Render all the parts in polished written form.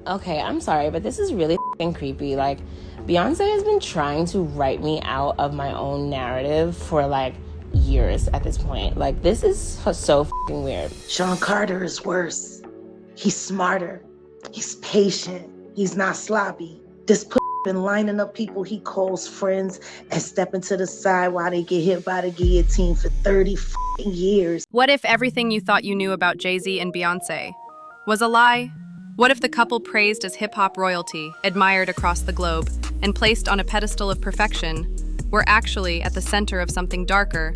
Okay, I'm sorry, but this is really f***ing creepy. Like, Beyonce has been trying to write me out of my own narrative for, like, years at this point. Like, this is so f***ing weird. Sean Carter is worse. He's smarter. He's patient. He's not sloppy. This been lining up people he calls friends and stepping to the side while they get hit by the guillotine for 30 years. What if everything you thought you knew about Jay-Z and Beyoncé was a lie? What if the couple praised as hip-hop royalty, admired across the globe, and placed on a pedestal of perfection, were actually at the center of something darker,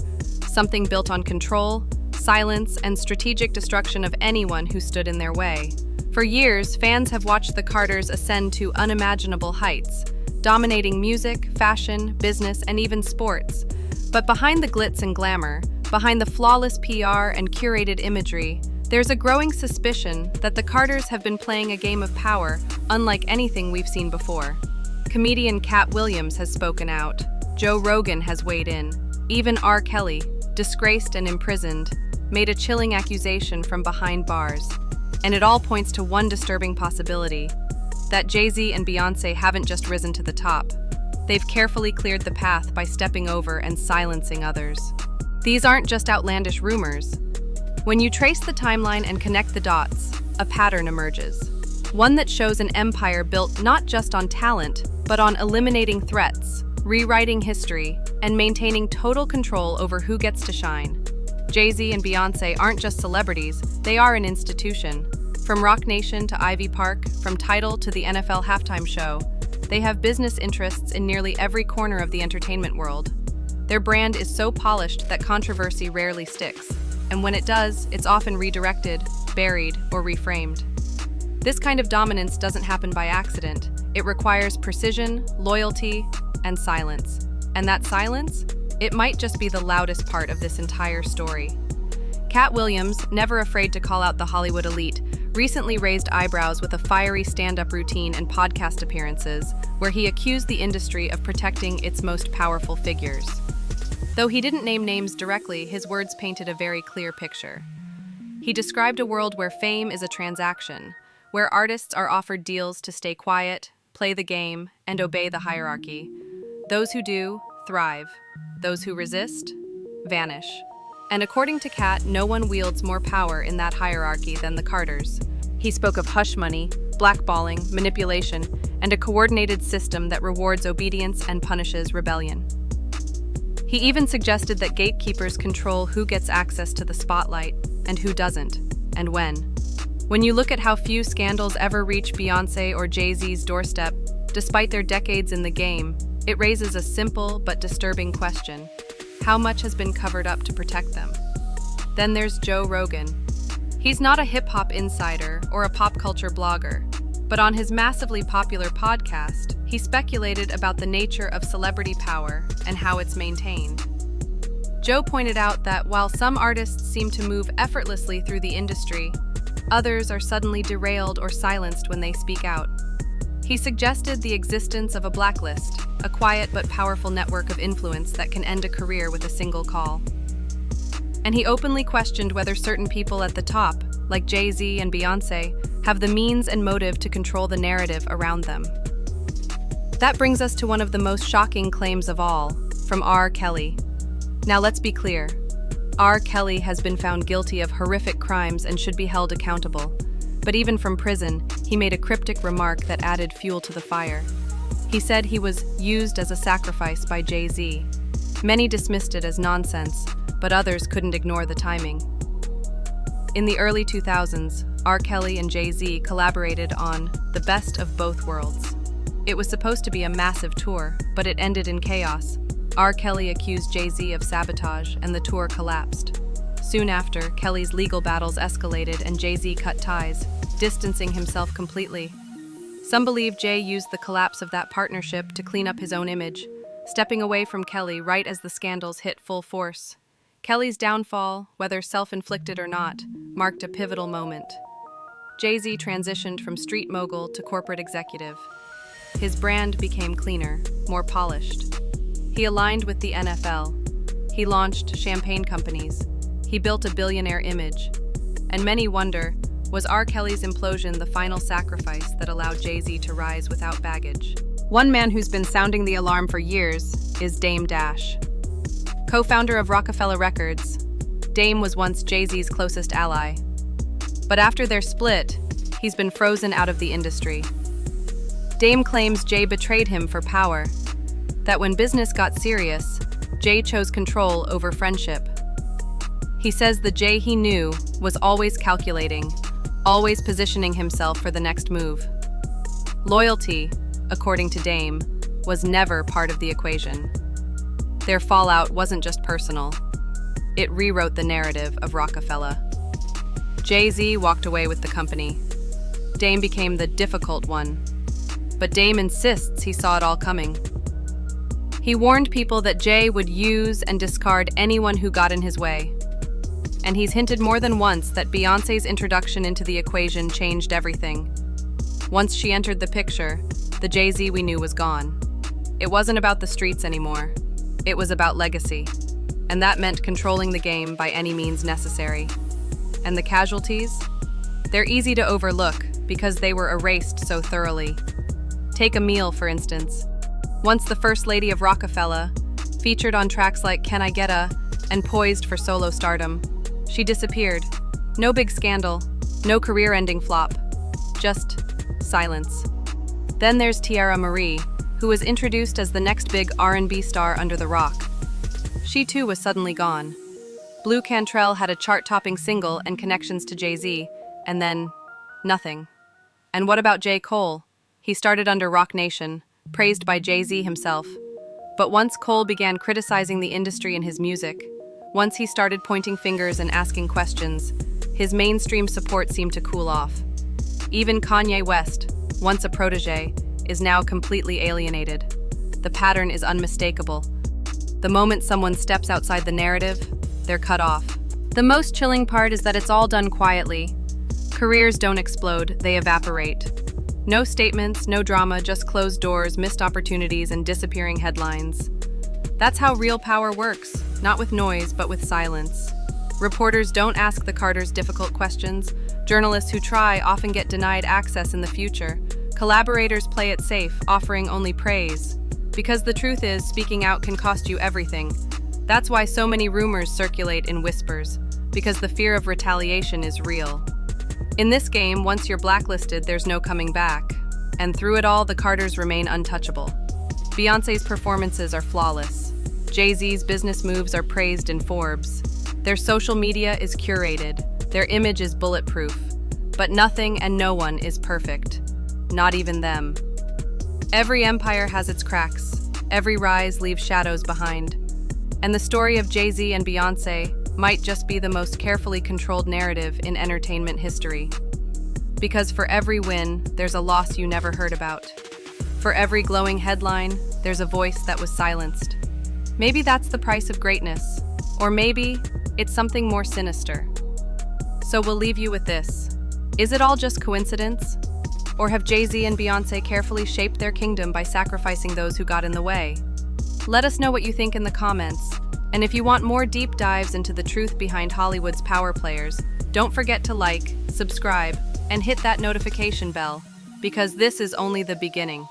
something built on control, silence, and strategic destruction of anyone who stood in their way? For years, fans have watched the Carters ascend to unimaginable heights, dominating music, fashion, business, and even sports. But behind the glitz and glamour, behind the flawless PR and curated imagery, there's a growing suspicion that the Carters have been playing a game of power unlike anything we've seen before. Comedian Cat Williams has spoken out. Joe Rogan has weighed in. Even R. Kelly, disgraced and imprisoned, made a chilling accusation from behind bars. And it all points to one disturbing possibility, that Jay-Z and Beyoncé haven't just risen to the top. They've carefully cleared the path by stepping over and silencing others. These aren't just outlandish rumors. When you trace the timeline and connect the dots, a pattern emerges. One that shows an empire built not just on talent, but on eliminating threats, rewriting history, and maintaining total control over who gets to shine. Jay-Z and Beyoncé aren't just celebrities, they are an institution. From Rock Nation to Ivy Park, from Tidal to the NFL halftime show, they have business interests in nearly every corner of the entertainment world. Their brand is so polished that controversy rarely sticks, and when it does, it's often redirected, buried, or reframed. This kind of dominance doesn't happen by accident. It requires precision, loyalty, and silence. And that silence? It might just be the loudest part of this entire story. Cat Williams, never afraid to call out the Hollywood elite, recently raised eyebrows with a fiery stand-up routine and podcast appearances, where he accused the industry of protecting its most powerful figures. Though he didn't name names directly, his words painted a very clear picture. He described a world where fame is a transaction, where artists are offered deals to stay quiet, play the game, and obey the hierarchy. Those who do, thrive. Those who resist, vanish. And according to Cat, no one wields more power in that hierarchy than the Carters. He spoke of hush money, blackballing, manipulation, and a coordinated system that rewards obedience and punishes rebellion. He even suggested that gatekeepers control who gets access to the spotlight and who doesn't, and when. When you look at how few scandals ever reach Beyoncé or Jay-Z's doorstep, despite their decades in the game, it raises a simple but disturbing question. How much has been covered up to protect them? Then there's Joe Rogan. He's not a hip-hop insider or a pop culture blogger, but on his massively popular podcast, he speculated about the nature of celebrity power and how it's maintained. Joe pointed out that while some artists seem to move effortlessly through the industry, others are suddenly derailed or silenced when they speak out. He suggested the existence of a blacklist, a quiet but powerful network of influence that can end a career with a single call. And he openly questioned whether certain people at the top, like Jay-Z and Beyoncé, have the means and motive to control the narrative around them. That brings us to one of the most shocking claims of all, from R. Kelly. Now let's be clear. R. Kelly has been found guilty of horrific crimes and should be held accountable. But even from prison, he made a cryptic remark that added fuel to the fire. He said he was used as a sacrifice by Jay-Z. Many dismissed it as nonsense, but others couldn't ignore the timing. In the early 2000s, R. Kelly and Jay-Z collaborated on The Best of Both Worlds. It was supposed to be a massive tour, but it ended in chaos. R. Kelly accused Jay-Z of sabotage, and the tour collapsed. Soon after, Kelly's legal battles escalated and Jay-Z cut ties, distancing himself completely. Some believe Jay used the collapse of that partnership to clean up his own image, stepping away from Kelly right as the scandals hit full force. Kelly's downfall, whether self-inflicted or not, marked a pivotal moment. Jay-Z transitioned from street mogul to corporate executive. His brand became cleaner, more polished. He aligned with the NFL. He launched champagne companies. He built a billionaire image. And many wonder, Was R. Kelly's implosion the final sacrifice that allowed Jay-Z to rise without baggage? One man who's been sounding the alarm for years is Dame Dash. Co-founder of Rockefeller Records, Dame was once Jay-Z's closest ally. But after their split, he's been frozen out of the industry. Dame claims Jay betrayed him for power, that when business got serious, Jay chose control over friendship. He says the Jay he knew was always calculating, always positioning himself for the next move. Loyalty, according to Dame, was never part of the equation. Their fallout wasn't just personal. It rewrote the narrative of Rockefeller. Jay-Z walked away with the company. Dame became the difficult one. But Dame insists he saw it all coming. He warned people that Jay would use and discard anyone who got in his way. And he's hinted more than once that Beyoncé's introduction into the equation changed everything. Once she entered the picture, the Jay-Z we knew was gone. It wasn't about the streets anymore. It was about legacy. And that meant controlling the game by any means necessary. And the casualties? They're easy to overlook because they were erased so thoroughly. Take Emile, for instance. Once the First Lady of Rockefeller, featured on tracks like Can I Get A and poised for solo stardom, she disappeared. No big scandal, no career-ending flop, just silence. Then there's Tierra Marie, who was introduced as the next big R&B star under the rock. She too was suddenly gone. Blue Cantrell had a chart-topping single and connections to Jay-Z, and then nothing. And what about J. Cole? He started under Roc Nation, praised by Jay-Z himself. But once Cole began criticizing the industry and his music, once he started pointing fingers and asking questions, his mainstream support seemed to cool off. Even Kanye West, once a protege, is now completely alienated. The pattern is unmistakable. The moment someone steps outside the narrative, they're cut off. The most chilling part is that it's all done quietly. Careers don't explode, they evaporate. No statements, no drama, just closed doors, missed opportunities, and disappearing headlines. That's how real power works, not with noise, but with silence. Reporters don't ask the Carters difficult questions. Journalists who try often get denied access in the future. Collaborators play it safe, offering only praise. Because the truth is, speaking out can cost you everything. That's why so many rumors circulate in whispers, because the fear of retaliation is real. In this game, once you're blacklisted, there's no coming back. And through it all, the Carters remain untouchable. Beyoncé's performances are flawless. Jay-Z's business moves are praised in Forbes. Their social media is curated. Their image is bulletproof. But nothing and no one is perfect. Not even them. Every empire has its cracks. Every rise leaves shadows behind. And the story of Jay-Z and Beyoncé might just be the most carefully controlled narrative in entertainment history. Because for every win, there's a loss you never heard about. For every glowing headline, there's a voice that was silenced. Maybe that's the price of greatness. Or maybe it's something more sinister. So we'll leave you with this. Is it all just coincidence? Or have Jay-Z and Beyoncé carefully shaped their kingdom by sacrificing those who got in the way? Let us know what you think in the comments. And if you want more deep dives into the truth behind Hollywood's power players, don't forget to like, subscribe, and hit that notification bell, because this is only the beginning.